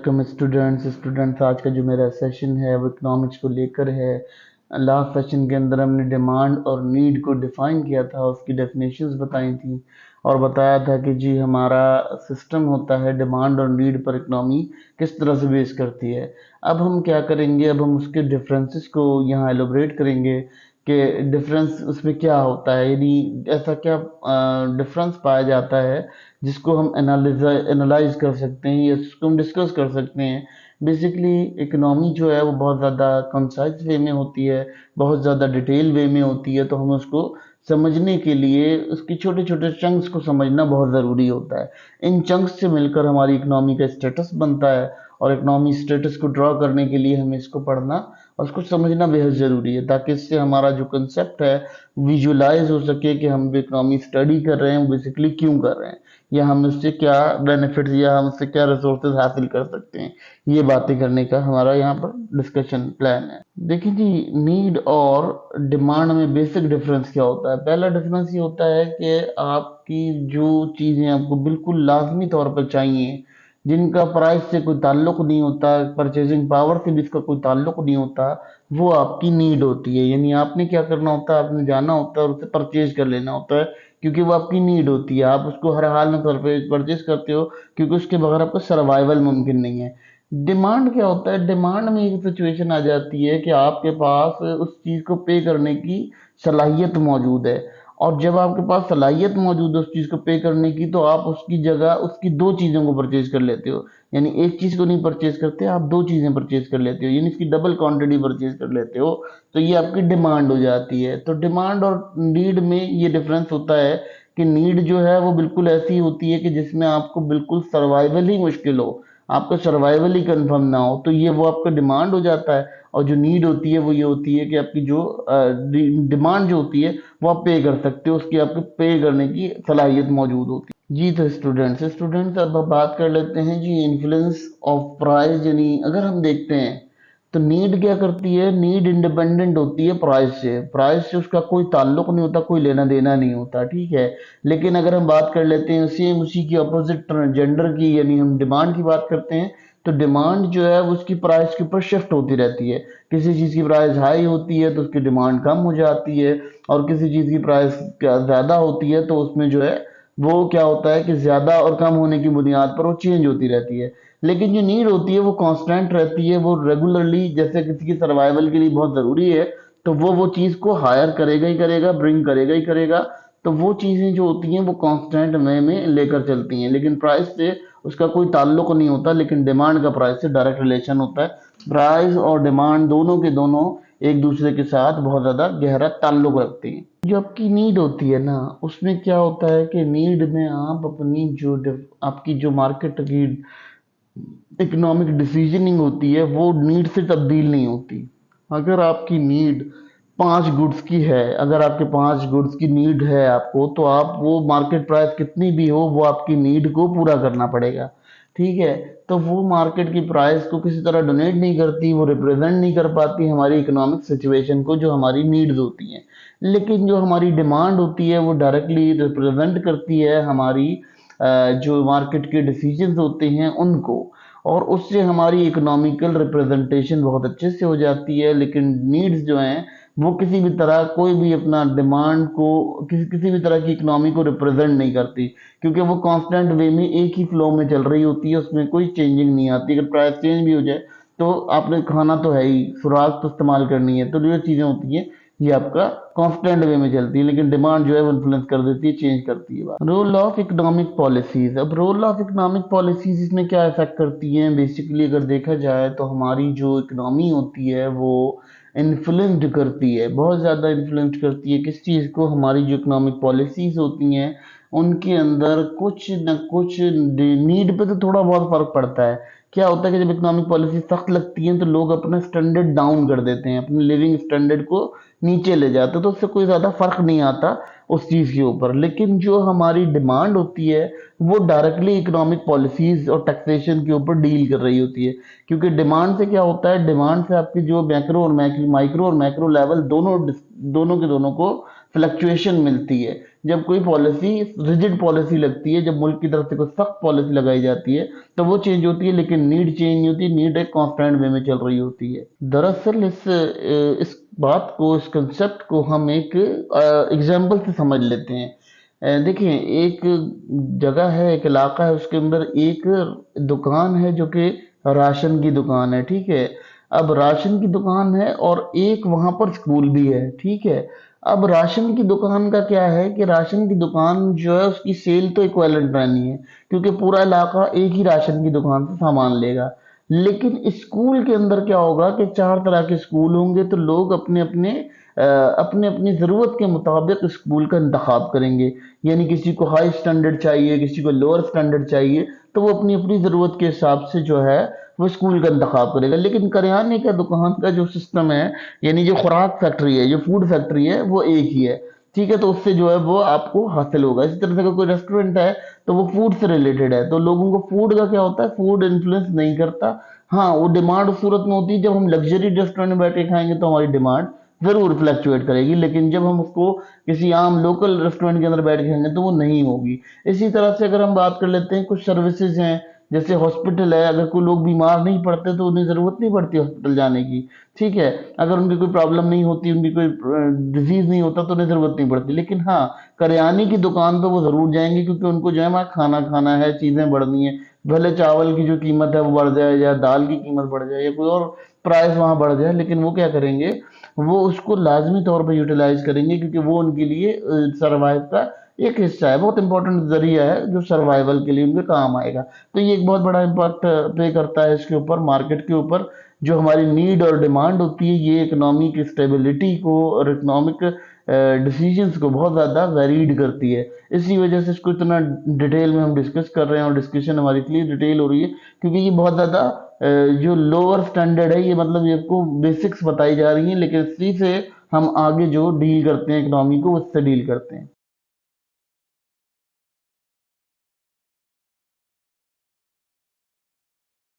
Welcome students. आज का जो मेरा सेशन है वो इकोनॉमिक्स को लेकर है। लास्ट सेशन के अंदर हमने डिमांड और नीड को डिफाइन किया था, उसकी डेफिनेशंस बताई थी और बताया था कि जी हमारा सिस्टम होता है डिमांड और नीड पर इकोनॉमी किस तरह से बेस करती है। अब हम क्या करेंगे, अब हम उसके डिफरेंसेस को यहाँ एलोबरेट करेंगे कि डिफरेंस उसमें क्या होता है, यानी ऐसा क्या डिफरेंस पाया जाता है जिसको हम एनालाइज कर सकते हैं या जिसको हम डिस्कस कर सकते हैं। बेसिकली इकोनॉमी जो है वो बहुत ज़्यादा कंसाइज वे में होती है, बहुत ज़्यादा डिटेल वे में होती है, तो हम उसको समझने के लिए उसकी छोटे छोटे चंक्स को समझना बहुत ज़रूरी होता है। इन चंक्स से मिलकर हमारी इकोनॉमी का स्टेटस बनता है और इकोनॉमी स्टेटस को ड्रॉ करने के लिए हमें इसको पढ़ना और उसको समझना बेहद ज़रूरी है, ताकि इससे हमारा जो कंसेप्ट है विजुलाइज हो सके कि हम इकोनॉमी स्टडी कर रहे हैं बेसिकली क्यों कर रहे हैं, या हम उससे क्या बेनिफिट्स या हम उससे क्या रिसोर्सेज हासिल कर सकते हैं। ये बातें करने का हमारा यहाँ पर डिस्कशन प्लान है। देखिए जी, नीड और डिमांड में बेसिक डिफरेंस क्या होता है। पहला डिफरेंस ये होता है कि आपकी जो चीज़ें आपको बिल्कुल लाजमी तौर पर चाहिए, जिनका प्राइस से कोई ताल्लुक नहीं होता, परचेजिंग पावर से भी इसका कोई ताल्लुक नहीं होता, वो आपकी नीड होती है। यानी आपने क्या करना होता है, आपने जाना होता है और उसे परचेज कर लेना होता है, क्योंकि वो आपकी नीड होती है। आप उसको हर हाल में परचेज करते हो क्योंकि उसके बगैर आपका सर्वाइवल मुमकिन नहीं है। डिमांड क्या होता है, डिमांड में एक सिचुएशन आ जाती है कि आपके पास उस चीज़ को पे करने की सलाहियत मौजूद है, और जब आपके पास सलाहियत मौजूद है उस चीज़ को पे करने की, तो आप उसकी जगह उसकी दो चीज़ों को परचेज कर लेते हो। यानी एक चीज़ को नहीं परचेज करते, आप दो चीज़ें परचेज कर लेते हो, यानी इसकी डबल क्वांटिटी परचेज कर लेते हो। तो ये आपकी डिमांड हो जाती है। तो डिमांड और नीड में ये डिफरेंस होता है कि नीड जो है वो बिल्कुल ऐसी होती है कि जिसमें आपको बिल्कुल सर्वाइवल ही मुश्किल हो, आपका सर्वाइवल ही कंफर्म ना हो, तो ये वो आपका डिमांड हो जाता है। और जो नीड होती है वो ये होती है कि आपकी जो डिमांड जो होती है वो आप पे कर सकते हो, उसकी आपको पे करने की सलाहियत मौजूद होती है। जी तो स्टूडेंट्स अब हम बात कर लेते हैं जी इन्फ्लुएंस ऑफ प्राइस। यानी अगर हम देखते हैं तो नीड क्या करती है, नीड इंडिपेंडेंट होती है प्राइस से उसका कोई ताल्लुक नहीं होता, कोई लेना देना नहीं होता, ठीक है। लेकिन अगर हम बात कर लेते हैं सेम उसी की अपोजिट जेंडर की, यानी हम डिमांड की बात करते हैं, तो डिमांड जो है वो उसकी प्राइस के ऊपर शिफ्ट होती रहती है। किसी चीज़ की प्राइस हाई होती है तो उसकी डिमांड कम हो जाती है, और किसी चीज़ की प्राइस ज़्यादा होती है तो उसमें जो है वो क्या होता है कि ज़्यादा और कम होने की बुनियाद पर वो चेंज होती रहती है। लेकिन जो नीड होती है वो कांस्टेंट रहती है, वो रेगुलरली, जैसे किसी की सर्वाइवल के लिए बहुत ज़रूरी है तो वो चीज़ को हायर करेगा ही करेगा, ब्रिंग करेगा ही करेगा। तो वो चीज़ें जो होती हैं वो कांस्टेंट वे में लेकर चलती हैं, लेकिन प्राइस से उसका कोई ताल्लुक नहीं होता। लेकिन डिमांड का प्राइस से डायरेक्ट रिलेशन होता है। प्राइस और डिमांड दोनों के दोनों एक दूसरे के साथ बहुत ज़्यादा गहरा ताल्लुक रखते हैं। जो आपकी नीड होती है ना, उसमें क्या होता है कि नीड में आप अपनी जो आपकी जो मार्केट की इकोनॉमिक डिसीजनिंग होती है वो नीड से तब्दील नहीं होती। अगर आपकी नीड 5 गुड्स की है, अगर आपके 5 गुड्स की नीड है आपको, तो आप वो मार्केट प्राइस कितनी भी हो वो आपकी नीड को पूरा करना पड़ेगा, ठीक है। तो वो मार्केट की प्राइस को किसी तरह डोनेट नहीं करती, वो रिप्रेजेंट नहीं कर पाती हमारी इकोनॉमिक सिचुएशन को जो हमारी नीड्स होती हैं। लेकिन जो हमारी डिमांड होती है वो डायरेक्टली रिप्रेजेंट करती है हमारी जो मार्केट के डिसीजंस होते हैं उनको, और उससे हमारी इकोनॉमिकल रिप्रेजेंटेशन बहुत अच्छे से हो जाती है। लेकिन नीड्स जो हैं वो किसी भी तरह कोई भी अपना डिमांड को किसी भी तरह की इकोनॉमी को रिप्रेजेंट नहीं करती, क्योंकि वो कांस्टेंट वे में एक ही फ्लो में चल रही होती है, उसमें कोई चेंजिंग नहीं आती। अगर प्राइस चेंज भी हो जाए तो आपने खाना तो है ही, सुराग तो इस्तेमाल करनी है, तो ये चीज़ें होती हैं ये आपका कांस्टेंट वे में चलती है। लेकिन डिमांड जो है वो इन्फ्लुएंस कर देती है, चेंज करती है। Role of economic policies. अब रोल ऑफ इकोनॉमिक पॉलिसीज इसमें क्या इफेक्ट करती हैं, बेसिकली अगर देखा जाए तो हमारी जो इकोनॉमी होती है वो इन्फ्लुएंस्ड करती है, बहुत ज़्यादा इन्फ्लुएंस करती है किस चीज़ को, हमारी जो इकोनॉमिक पॉलिसीज होती हैं उनके अंदर कुछ न कुछ नीड पे तो थोड़ा बहुत फर्क पड़ता है। क्या होता है कि जब इकोनॉमिक पॉलिसी सख्त लगती हैं तो लोग अपना स्टैंडर्ड डाउन कर देते हैं, अपने लिविंग स्टैंडर्ड को नीचे ले जाते हैं, तो उससे कोई ज़्यादा फर्क नहीं आता उस चीज़ के ऊपर। लेकिन जो हमारी डिमांड होती है वो डायरेक्टली इकोनॉमिक पॉलिसीज और टैक्सेशन के ऊपर डील कर रही होती है, क्योंकि डिमांड से क्या होता है, डिमांड से आपकी जो मैक्रो और माइक्रो और मैक्रो लेवल दोनों दोनों के दोनों को फ्लक्चुएशन मिलती है। जब कोई पॉलिसी रिजिड पॉलिसी लगती है, जब मुल्क की तरफ से कोई सख्त पॉलिसी लगाई जाती है तो वो चेंज होती है, लेकिन नीड चेंज नहीं होती, नीड एक कांस्टेंट वे में चल रही होती है। दरअसल इस बात को, इस कंसेप्ट को हम एक एग्जाम्पल से समझ लेते हैं। देखिए, एक जगह है, एक इलाका है, उसके अंदर एक दुकान है जो कि राशन की दुकान है, ठीक है। अब राशन की दुकान है और एक वहां पर स्कूल भी है, ठीक है। अब राशन की दुकान का क्या है कि राशन की दुकान जो है उसकी सेल तो इक्विवेलेंट रहनी है, क्योंकि पूरा इलाका एक ही राशन की दुकान से सामान लेगा। लेकिन स्कूल के अंदर क्या होगा कि चार तरह के स्कूल होंगे, तो लोग अपने अपने अपने अपनी ज़रूरत के मुताबिक स्कूल का इंतखाब करेंगे। यानी किसी को हाई स्टैंडर्ड चाहिए, किसी को लोअर स्टैंडर्ड चाहिए, तो वो अपनी अपनी ज़रूरत के हिसाब से जो है वो स्कूल का इंतखाब करेगा। लेकिन करियाने का दुकान का जो सिस्टम है, यानी जो खुराक फैक्ट्री है, जो फूड फैक्ट्री है, वो एक ही है, ठीक है। तो उससे जो है वो आपको हासिल होगा। इसी तरह से अगर कोई रेस्टोरेंट है तो वो फूड से रिलेटेड है, तो लोगों को फूड का क्या होता है, फूड इन्फ्लुएंस नहीं करता। हाँ, वो डिमांड उस सूरत में होती है जब हम लग्जरी रेस्टोरेंट में बैठ के खाएंगे तो हमारी डिमांड जरूर फ्लक्चुएट करेगी, लेकिन जब हम उसको किसी आम लोकल रेस्टोरेंट के अंदर बैठ के खाएंगे तो वो नहीं होगी। इसी तरह से अगर हम बात कर लेते हैं, कुछ सर्विसेज हैं, जैसे हॉस्पिटल है, अगर कोई लोग बीमार नहीं पड़ते तो उन्हें ज़रूरत नहीं पड़ती हॉस्पिटल जाने की, ठीक है। अगर उनकी कोई प्रॉब्लम नहीं होती, उनकी कोई डिजीज नहीं होता तो उन्हें ज़रूरत नहीं पड़ती। लेकिन हाँ, करियाने की दुकान पर वो ज़रूर जाएंगे, क्योंकि उनको जो है वहाँ खाना खाना है, चीज़ें बढ़नी है। भले चावल की जो कीमत है वो बढ़ जाए, या दाल की कीमत बढ़ जाए, या कोई और प्राइस वहाँ बढ़ जाए, लेकिन वो क्या करेंगे, वो उसको लाजमी तौर पर यूटिलाइज करेंगे, क्योंकि वो उनके लिए सर्वाइव का एक हिस्सा है, बहुत इंपॉर्टेंट जरिया है जो सर्वाइवल के लिए उनके काम आएगा। तो ये एक बहुत बड़ा इम्पैक्ट प्ले करता है इसके ऊपर, मार्केट के ऊपर। जो हमारी नीड और डिमांड होती है, ये इकोनॉमिक स्टेबिलिटी को और इकोनॉमिक डिसीजंस को बहुत ज़्यादा वेरीड करती है। इसी वजह से इसको इतना डिटेल में हम डिस्कस कर रहे हैं, और डिस्कशन हमारी इसलिए डिटेल हो रही है क्योंकि ये बहुत ज़्यादा जो लोअर स्टैंडर्ड है, ये मतलब ये आपको बेसिक्स बताई जा रही हैं, लेकिन इसी से हम आगे जो डील करते हैं इकोनॉमी को, उससे डील करते हैं।